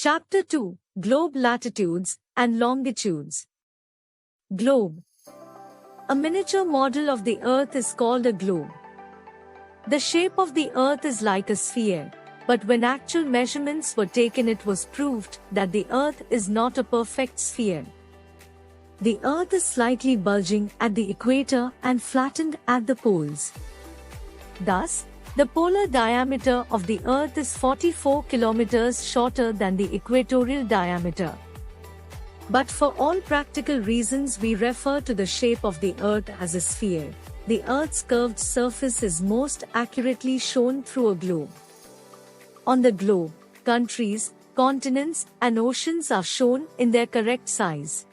Chapter 2: Glob-Latitudes and Longitudes. Globe. A miniature model of the Earth is called a globe. The shape of the Earth is like a sphere, but when actual measurements were taken, it was proved that the Earth is not a perfect sphere. The Earth is slightly bulging at the equator and flattened at the poles. Thus, the polar diameter of the Earth is 44 kilometers shorter than the equatorial diameter. But for all practical reasons, we refer to the shape of the Earth as a sphere. The Earth's curved surface is most accurately shown through a globe. On the globe, countries, continents, and oceans are shown in their correct size.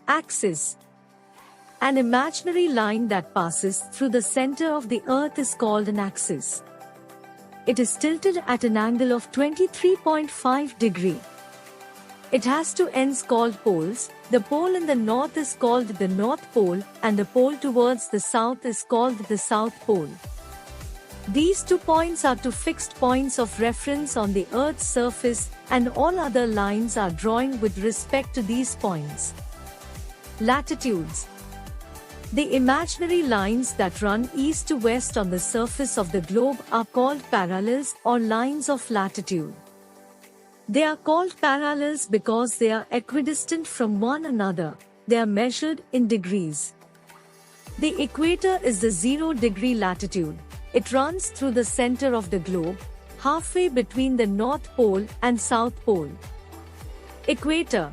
Axis. An imaginary line that passes through the center of the Earth is called an axis. It is tilted at an angle of 23.5 degrees. It has two ends called poles. The pole in the north is called the North Pole, and the pole towards the south is called the South Pole. These 2 points are two fixed points of reference on the Earth's surface, and all other lines are drawn with respect to these points. Latitudes. The imaginary lines that run east to west on the surface of the globe are called parallels or lines of latitude. They are called parallels because they are equidistant from one another. They are measured in degrees. The equator is the 0-degree latitude. It runs through the center of the globe, halfway between the North Pole and South Pole. Equator.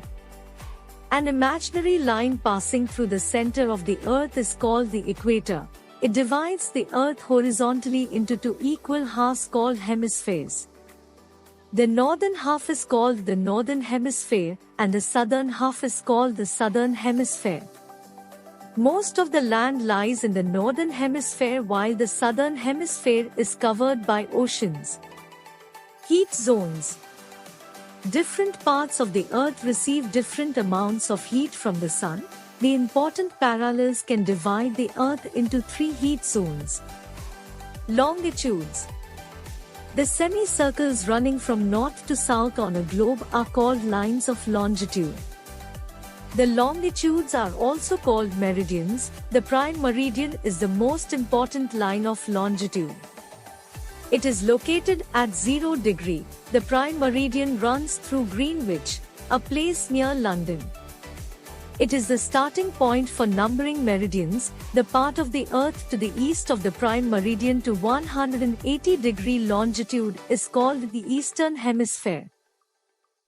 An imaginary line passing through the center of the Earth is called the equator. It divides the Earth horizontally into two equal halves called hemispheres. The northern half is called the northern hemisphere, and the southern half is called the southern hemisphere. Most of the land lies in the northern hemisphere, while the southern hemisphere is covered by oceans. Heat zones. Different parts of the Earth receive different amounts of heat from the sun. The important parallels can divide the Earth into 3 heat zones. Longitudes. The semicircles running from north to south on a globe are called lines of longitude. The longitudes are also called meridians. The prime meridian is the most important line of longitude. It is located at 0 degree. The prime meridian runs through Greenwich, a place near London. It is the starting point for numbering meridians. The part of the Earth to the east of the prime meridian to 180-degree longitude is called the Eastern Hemisphere.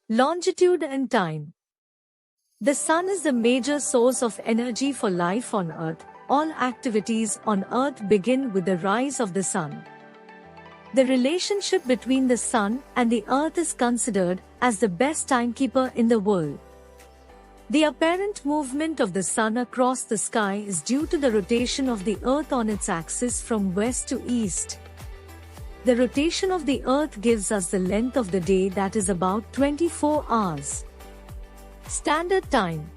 Longitude and time. The sun is the major source of energy for life on Earth. All activities on Earth begin with the rise of the sun. The relationship between the sun and the Earth is considered as the best timekeeper in the world. The apparent movement of the sun across the sky is due to the rotation of the Earth on its axis from west to east. The rotation of the Earth gives us the length of the day, that is about 24 hours. Standard time.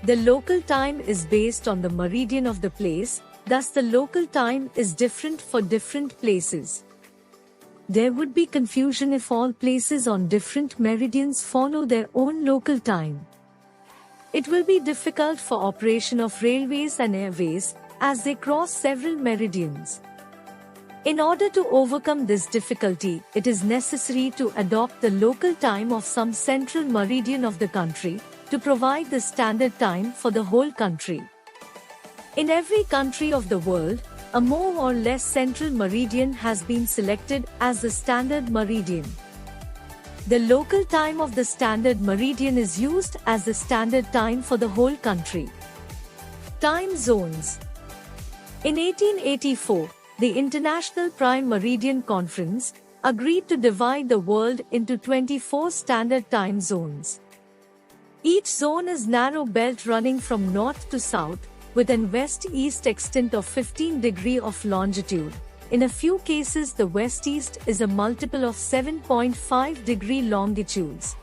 The local time is based on the meridian of the place, thus the local time is different for different places. There would be confusion if all places on different meridians follow their own local time. It will be difficult for operation of railways and airways as they cross several meridians. In order to overcome this difficulty, it is necessary to adopt the local time of some central meridian of the country to provide the standard time for the whole country. In every country of the world, a more or less central meridian has been selected as the standard meridian. The local time of the standard meridian is used as the standard time for the whole country. Time zones. In 1884, the International Prime Meridian Conference agreed to divide the world into 24 standard time zones. Each zone is narrow belt running from north to south, with an west-east extent of 15 degrees of longitude. In a few cases, the west-east is a multiple of 7.5 degree longitudes.